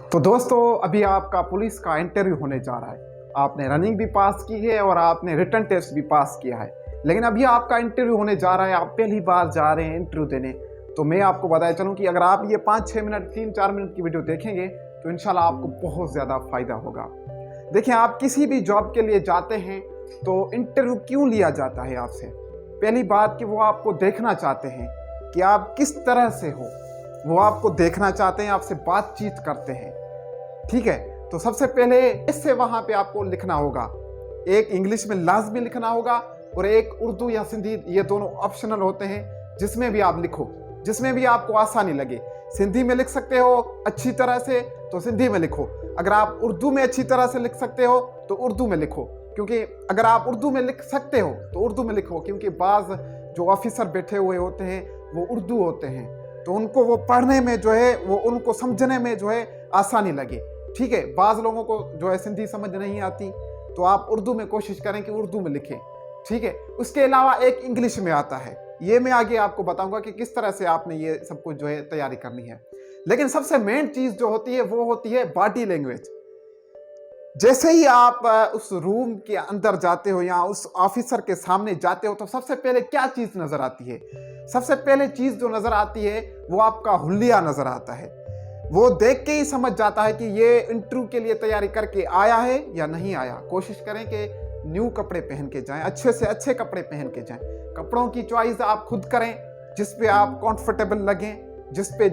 तो दोस्तों अभी आपका पुलिस का इंटरव्यू होने जा रहा है। आपने रनिंग भी पास की है और आपने रिटन टेस्ट भी पास किया है, लेकिन अभी आपका इंटरव्यू होने जा रहा है। आप पहली बार जा रहे हैं इंटरव्यू देने। तो मैं आपको बताया चलूँ कि अगर आप ये 5-6 मिनट 3-4 मिनट की वीडियो देखेंगे तो इंशाल्लाह आपको बहुत ज़्यादा फ़ायदा होगा। देखिए, आप किसी भी जॉब के लिए जाते हैं तो इंटरव्यू क्यों लिया जाता है आपसे? पहली बात कि वो आपको देखना चाहते हैं कि आप किस तरह से हो। वो आपको देखना चाहते हैं, आपसे बातचीत करते हैं। ठीक है, तो सबसे पहले इससे वहां पे आपको लिखना होगा। एक इंग्लिश में लाजमी लिखना होगा और एक उर्दू या सिंधी, ये दोनों ऑप्शनल होते हैं। जिसमें भी आप लिखो, जिसमें भी आपको आसानी लगे। सिंधी में लिख सकते हो अच्छी तरह से तो सिंधी में लिखो। अगर आप उर्दू में अच्छी तरह से लिख सकते हो तो उर्दू में लिखो, क्योंकि अगर आप उर्दू में लिख सकते हो तो उर्दू में लिखो, क्योंकि बाज जो ऑफिसर बैठे हुए होते हैं वो उर्दू होते हैं, तो उनको वो पढ़ने में जो है, वो उनको समझने में जो है आसानी लगे। ठीक है, बाज लोगों को जो है सिंधी समझ नहीं आती, तो आप उर्दू में कोशिश करें कि उर्दू में लिखें। ठीक है, उसके अलावा एक इंग्लिश में आता है, ये मैं आगे आपको बताऊंगा कि किस तरह से आपने ये सब कुछ जो है तैयारी करनी है। लेकिन सबसे मेन चीज जो होती है वो होती है बॉडी लैंग्वेज। जैसे ही आप उस रूम के अंदर जाते हो या उस ऑफिसर के सामने जाते हो तो सबसे पहले क्या चीज नजर आती है? सबसे पहले चीज जो नजर आती है वो आपका हुलिया नजर आता है। वो देख के ही समझ जाता है कि ये इंटरव्यू के लिए तैयारी करके आया है या नहीं आया। कोशिश करें कि न्यू कपड़े पहन के जाएं, अच्छे से अच्छे कपड़े पहन के जाएं। कपड़ों की चॉइस आप खुद करें जिस पे आप कंफर्टेबल लगें, जिस पे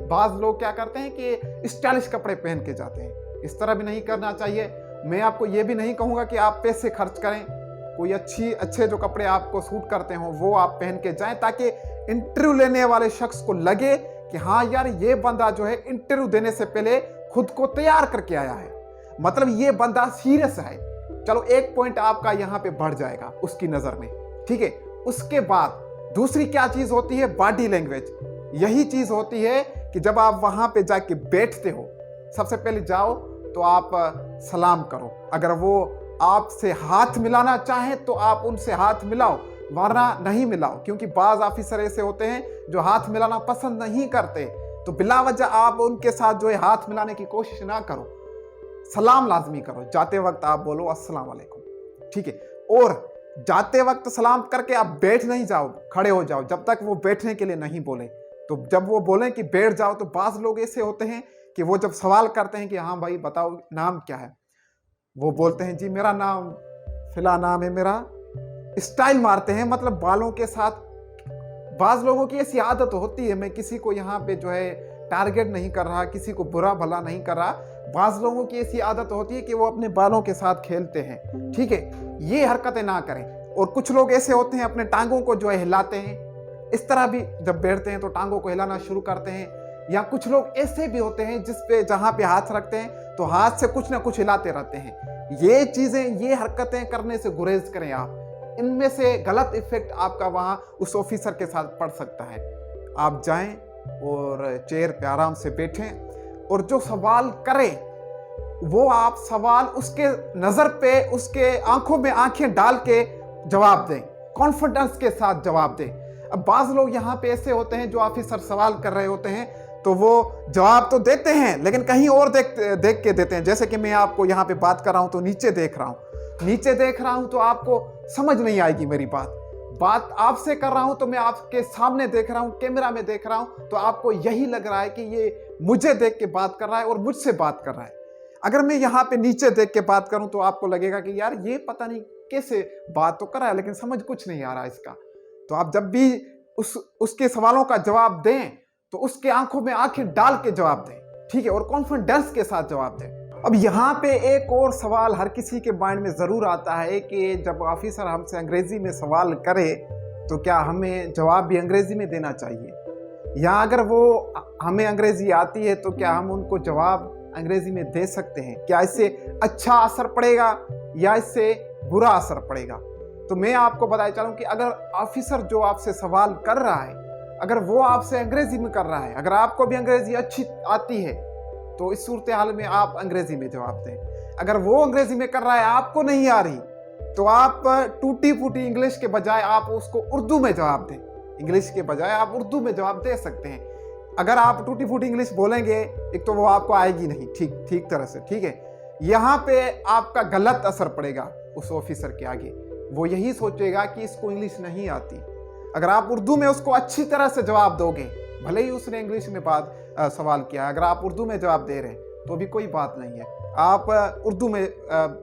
बाज लोग क्या करते हैं कि स्टाइलिश कपड़े पहन के जाते हैं। इस तरह भी नहीं करना चाहिए। मैं आपको ये भी नहीं कहूँगा कि आप पैसे खर्च करें, कोई अच्छे जो कपड़े आपको सूट करते हो वो आप पहन के जाएं, ताकि इंटरव्यू लेने वाले शख्स को लगे कि हाँ यार, ये बंदा जो है इंटरव्यू देने से पहले खुद को तैयार करके आया है, मतलब ये बंदा सीरियस है। चलो, एक पॉइंट आपका यहाँ पे बढ़ जाएगा उसकी नजर में। ठीक है, उसके बाद दूसरी क्या चीज होती है? Body language. यही चीज होती है कि जब आप वहां पे जाके बैठते हो, सबसे पहले जाओ तो आप सलाम करो। अगर वो आपसे हाथ मिलाना चाहें तो आप उनसे हाथ मिलाओ, वरना नहीं मिलाओ, क्योंकि बाज ऑफिसर ऐसे होते हैं जो हाथ मिलाना पसंद नहीं करते। तो बिला वजह आप उनके साथ जो है हाथ मिलाने की कोशिश ना करो। सलाम लाजमी करो। जाते वक्त आप बोलो अस्सलाम वालेकुम। ठीक है, और जाते वक्त सलाम करके आप बैठ नहीं जाओ, खड़े हो जाओ जब तक वो बैठने के लिए नहीं बोले। तो जब वो बोलें कि बैठ जाओ, तो बाज लोग ऐसे होते हैं कि वो जब सवाल करते हैं कि हाँ भाई बताओ नाम क्या है, वो बोलते हैं जी मेरा नाम फिला नाम है मेरा। स्टाइल मारते हैं, मतलब बालों के साथ। बाज लोगों की ऐसी आदत होती है, मैं किसी को यहाँ पे जो है टारगेट नहीं कर रहा, किसी को बुरा भला नहीं कर रहा। बाज लोगों की ऐसी आदत होती है कि वो अपने बालों के साथ खेलते हैं। ठीक है, ये हरकतें ना करें। और कुछ लोग ऐसे होते हैं अपने टांगों को जो है हिलाते हैं, इस तरह भी जब बैठते हैं तो टांगों को हिलाना शुरू करते हैं। या कुछ लोग ऐसे भी होते हैं जिसपे जहां पे हाथ रखते हैं तो हाथ से कुछ ना कुछ हिलाते रहते हैं। ये चीजें, ये हरकतें करने से गुरेज करें आप। इनमें से गलत इफेक्ट आपका वहां उस ऑफिसर के साथ पड़ सकता है। आप जाएं और चेयर पे आराम से बैठें और जो सवाल करें वो आप सवाल उसके नजर पे, उसके आंखों में आंखें डाल के जवाब दें, कॉन्फिडेंस के साथ जवाब दें। अब बाज लोग यहाँ पे ऐसे होते हैं जो ऑफिसर सवाल कर रहे होते हैं तो वो जवाब तो देते हैं लेकिन कहीं और देख के देते हैं। जैसे कि मैं आपको यहाँ पे बात कर रहा हूँ तो नीचे देख रहा हूँ तो आपको समझ नहीं आएगी मेरी बात आपसे कर रहा हूँ तो मैं आपके सामने देख रहा हूँ, कैमरा में देख रहा हूँ, तो आपको यही लग रहा है कि ये मुझे देख के बात कर रहा है और मुझसे बात कर रहा है। अगर मैं यहाँ पे नीचे देख के बात करूँ तो आपको लगेगा कि यार ये पता नहीं कैसे बात तो कर रहा है लेकिन समझ कुछ नहीं आ रहा इसका। तो आप जब भी उसके सवालों का जवाब दें तो उसके आंखों में आंखें डाल के जवाब दें। ठीक है, और कॉन्फिडेंस के साथ जवाब दें। अब यहाँ पे एक और सवाल हर किसी के माइंड में जरूर आता है कि जब ऑफिसर हमसे अंग्रेजी में सवाल करे तो क्या हमें जवाब भी अंग्रेजी में देना चाहिए, या अगर वो हमें अंग्रेजी आती है तो क्या हम उनको जवाब अंग्रेजी में दे सकते हैं? क्या इससे अच्छा असर पड़ेगा या इससे बुरा असर पड़ेगा? तो मैं आपको बताया चलूं कि अगर ऑफिसर जो आपसे सवाल कर रहा है, अगर वो आपसे अंग्रेजी में कर रहा है, अगर आपको भी अंग्रेजी अच्छी आती है तो इस सूरत हाल में आप अंग्रेजी में जवाब दें। अगर वो अंग्रेजी में कर रहा है, आपको नहीं आ रही, तो आप टूटी फूटी इंग्लिश के बजाय आप उसको उर्दू में जवाब दें। इंग्लिश के बजाय आप उर्दू में जवाब दे सकते हैं। अगर आप टूटी फूटी इंग्लिश बोलेंगे एक तो वो आपको आएगी नहीं ठीक तरह से, ठीक है। यहाँ पे आपका गलत असर पड़ेगा उस ऑफिसर के आगे, वो यही सोचेगा कि इसको इंग्लिश नहीं आती। अगर आप उर्दू में उसको अच्छी तरह से जवाब दोगे, भले ही उसने इंग्लिश में सवाल किया, अगर आप उर्दू में जवाब दे रहे हैं तो भी कोई बात नहीं है, आप उर्दू में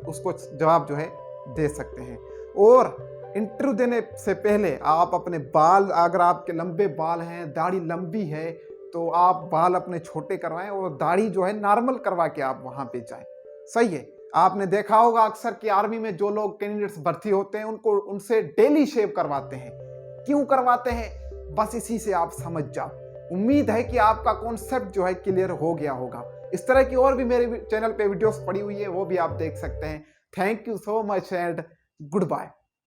उसको जवाब जो है दे सकते हैं। और इंटरव्यू देने से पहले आप अपने बाल, अगर आपके लंबे बाल हैं, दाढ़ी लंबी है, तो आप बाल अपने छोटे करवाएं और दाढ़ी जो है नॉर्मल करवा के आप वहाँ पे जाएं। सही है। आपने देखा होगा अक्सर कि आर्मी में जो लोग कैंडिडेट्स भर्ती होते हैं उनसे डेली शेव करवाते हैं। क्यों करवाते हैं? बस इसी से आप समझ जाओ। उम्मीद है कि आपका कॉन्सेप्ट जो है क्लियर हो गया होगा। इस तरह की और भी मेरे चैनल पे वीडियोस पड़ी हुई है, वो भी आप देख सकते हैं। Thank you so much and good bye.